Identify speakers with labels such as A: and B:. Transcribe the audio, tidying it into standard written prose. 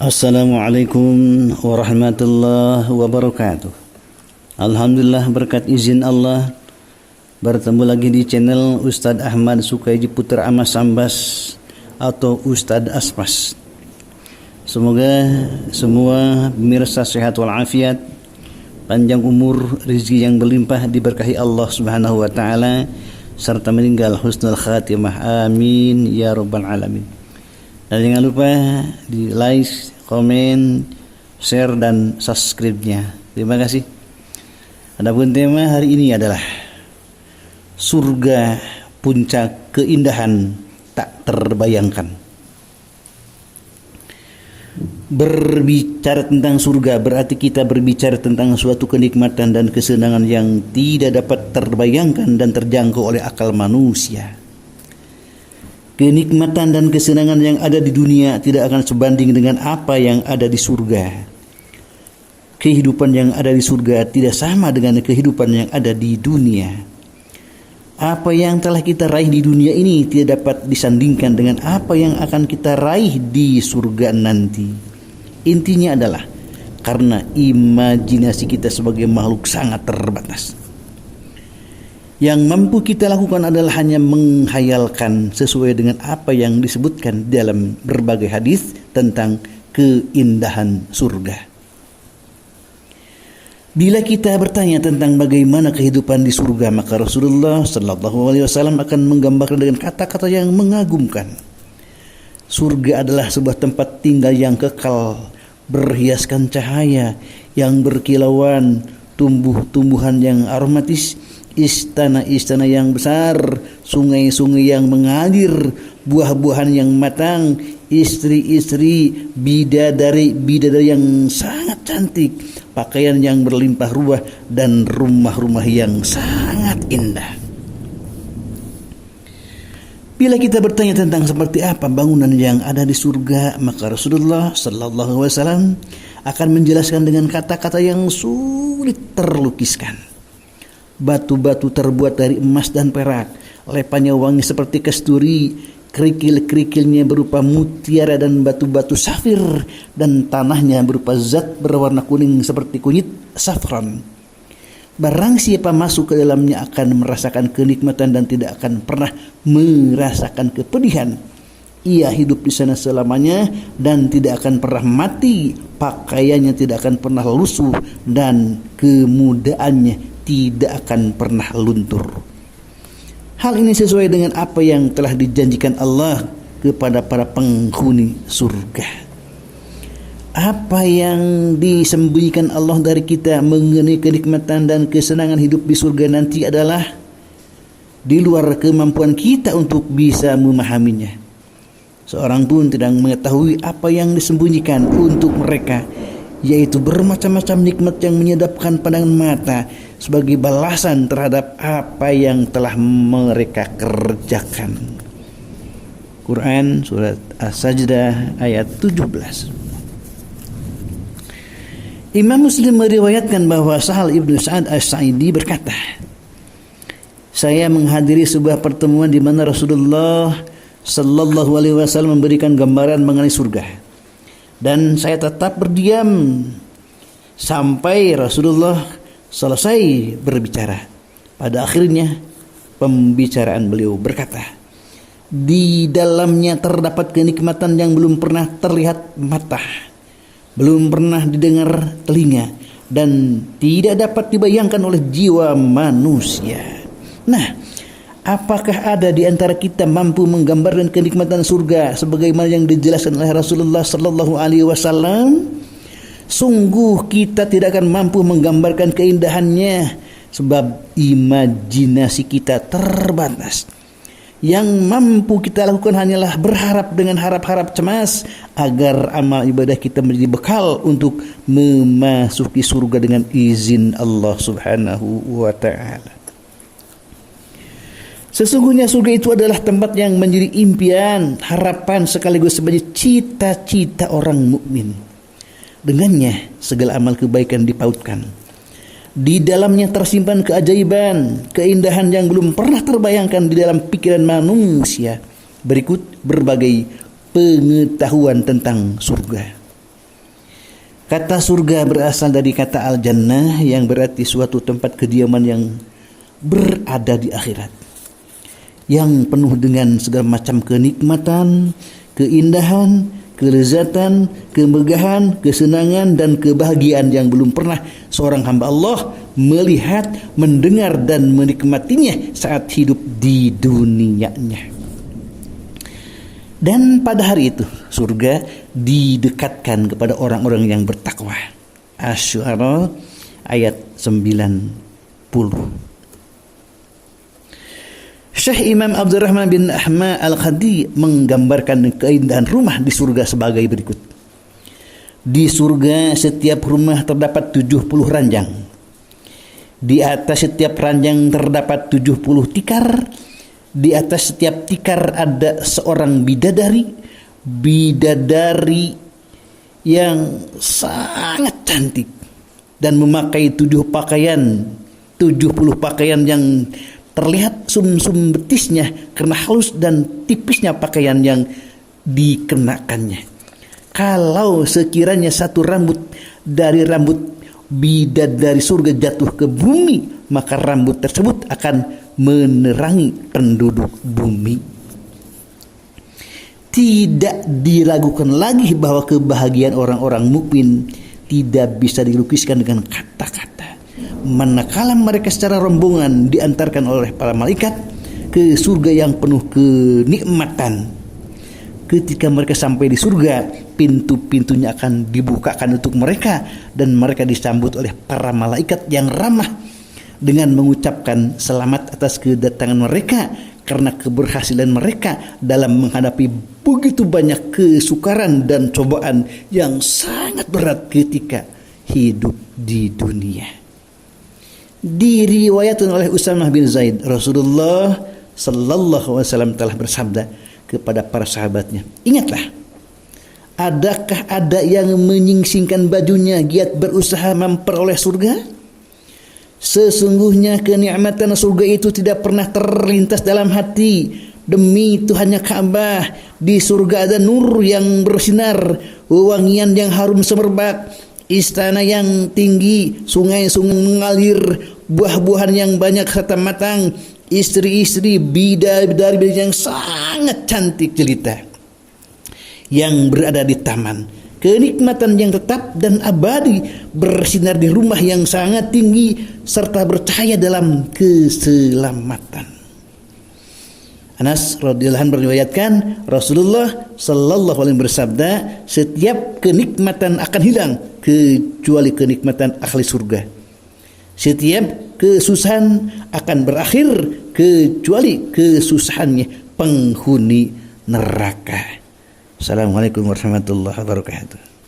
A: Assalamualaikum warahmatullahi wabarakatuh. Alhamdulillah berkat izin Allah bertemu lagi di channel Ustadz Ahmad Sukaiji Putra Amas Sambas atau Ustadz Aspas. Semoga semua pemirsa sehat walafiat, panjang umur, rezeki yang berlimpah, diberkahi Allah Subhanahu wa taala serta meninggal husnul khatimah. Amin ya rabbal alamin. Dan jangan lupa di like, komen, share, dan subscribe-nya. Terima kasih. Adapun tema hari ini adalah surga puncak keindahan tak terbayangkan. Berbicara tentang surga berarti kita berbicara tentang suatu kenikmatan dan kesenangan yang tidak dapat terbayangkan dan terjangkau oleh akal manusia. Kenikmatan dan kesenangan yang ada di dunia tidak akan sebanding dengan apa yang ada di surga. Kehidupan yang ada di surga tidak sama dengan kehidupan yang ada di dunia. Apa yang telah kita raih di dunia ini tidak dapat disandingkan dengan apa yang akan kita raih di surga nanti. Intinya adalah karena imajinasi kita sebagai makhluk sangat terbatas. Yang mampu kita lakukan adalah hanya menghayalkan sesuai dengan apa yang disebutkan dalam berbagai hadis tentang keindahan surga. Bila kita bertanya tentang bagaimana kehidupan di surga, maka Rasulullah Sallallahu Alaihi Wasallam akan menggambarkan dengan kata-kata yang mengagumkan. Surga adalah sebuah tempat tinggal yang kekal, berhiaskan cahaya yang berkilauan, tumbuh-tumbuhan yang aromatis, istana-istana yang besar, sungai-sungai yang mengalir, buah-buahan yang matang, istri-istri, bidadari-bidadari yang sangat cantik, pakaian yang berlimpah ruah, dan rumah-rumah yang sangat indah. Bila kita bertanya tentang seperti apa bangunan yang ada di surga, maka Rasulullah Sallallahu Alaihi Wasallam akan menjelaskan dengan kata-kata yang sulit terlukiskan. Batu-batu terbuat dari emas dan perak, lepannya wangi seperti kasturi, kerikil-kerikilnya berupa mutiara dan batu-batu safir, dan tanahnya berupa zat berwarna kuning seperti kunyit safran. Barang siapa masuk ke dalamnya akan merasakan kenikmatan dan tidak akan pernah merasakan kepedihan. Ia hidup di sana selamanya dan tidak akan pernah mati, pakaiannya tidak akan pernah lusuh, dan kemudaannya tidak akan pernah luntur. Hal ini sesuai dengan apa yang telah dijanjikan Allah kepada para penghuni surga. Apa yang disembunyikan Allah dari kita mengenai kenikmatan dan kesenangan hidup di surga nanti adalah di luar kemampuan kita untuk bisa memahaminya. Seorang pun tidak mengetahui apa yang disembunyikan untuk mereka, yaitu bermacam-macam nikmat yang menyedapkan pandangan mata sebagai balasan terhadap apa yang telah mereka kerjakan. Quran surat As-Sajdah ayat 17. Imam Muslim meriwayatkan bahwa Sahal ibnu Sa'ad As-Sa'idi berkata, saya menghadiri sebuah pertemuan di mana Rasulullah Sallallahu Alaihi Wasallam memberikan gambaran mengenai surga, dan saya tetap berdiam sampai Rasulullah selesai berbicara. Pada akhirnya pembicaraan beliau berkata, di dalamnya terdapat kenikmatan yang belum pernah terlihat mata, belum pernah didengar telinga, dan tidak dapat dibayangkan oleh jiwa manusia. Nah, apakah ada di antara kita mampu menggambarkan kenikmatan surga sebagaimana yang dijelaskan oleh Rasulullah Sallallahu Alaihi Wasallam? Sungguh kita tidak akan mampu menggambarkan keindahannya sebab imajinasi kita terbatas. Yang mampu kita lakukan hanyalah berharap dengan harap-harap cemas agar amal ibadah kita menjadi bekal untuk memasuki surga dengan izin Allah Subhanahu wa taala. Sesungguhnya surga itu adalah tempat yang menjadi impian, harapan sekaligus sebagai cita-cita orang mukmin. Dengannya segala amal kebaikan dipautkan. Di dalamnya tersimpan keajaiban, keindahan yang belum pernah terbayangkan di dalam pikiran manusia. Berikut berbagai pengetahuan tentang surga. Kata surga berasal dari kata al-jannah yang berarti suatu tempat kediaman yang berada di akhirat, yang penuh dengan segala macam kenikmatan, keindahan, kelezatan, kemegahan, kesenangan, dan kebahagiaan yang belum pernah seorang hamba Allah melihat, mendengar, dan menikmatinya saat hidup di dunianya. Dan pada hari itu surga didekatkan kepada orang-orang yang bertakwa. Asy-Syu'ara ayat 90. Syekh Imam Abdurrahman bin Ahmad Al-Khadi menggambarkan keindahan rumah di surga sebagai berikut. Di surga setiap rumah terdapat 70 ranjang. Di atas setiap ranjang terdapat 70 tikar. Di atas setiap tikar ada seorang bidadari yang sangat cantik dan memakai 70 pakaian yang terlihat sum-sum betisnya karena halus dan tipisnya pakaian yang dikenakannya. Kalau sekiranya satu rambut dari rambut bidadari surga jatuh ke bumi, maka rambut tersebut akan menerangi penduduk bumi. Tidak diragukan lagi bahwa kebahagiaan orang-orang mukmin tidak bisa dilukiskan dengan kata-kata. Manakala mereka secara rombongan diantarkan oleh para malaikat ke surga yang penuh kenikmatan. Ketika mereka sampai di surga, pintu-pintunya akan dibukakan untuk mereka dan mereka disambut oleh para malaikat yang ramah dengan mengucapkan selamat atas kedatangan mereka karena keberhasilan mereka dalam menghadapi begitu banyak kesukaran dan cobaan yang sangat berat ketika hidup di dunia. Diriwayatkan oleh Usamah bin Zaid, Rasulullah sallallahu alaihi wasallam telah bersabda kepada para sahabatnya, "Ingatlah, adakah ada yang menyingsingkan bajunya giat berusaha memperoleh surga? Sesungguhnya kenikmatan surga itu tidak pernah terlintas dalam hati. Demi Tuhannya Ka'bah, di surga ada nur yang bersinar, wewangian yang harum semerbak, istana yang tinggi, sungai-sungai mengalir, buah-buahan yang banyak serta matang, istri-istri bidadari yang sangat cantik jelita yang berada di taman. Kenikmatan yang tetap dan abadi bersinar di rumah yang sangat tinggi serta bercahaya dalam keselamatan." Anas radhiyallahu anhu meriwayatkan Rasulullah sallallahu alaihi wasallam bersabda, "Setiap kenikmatan akan hilang kecuali kenikmatan ahli surga. Setiap kesusahan akan berakhir kecuali kesusahannya penghuni neraka." Assalamualaikum warahmatullahi wabarakatuh.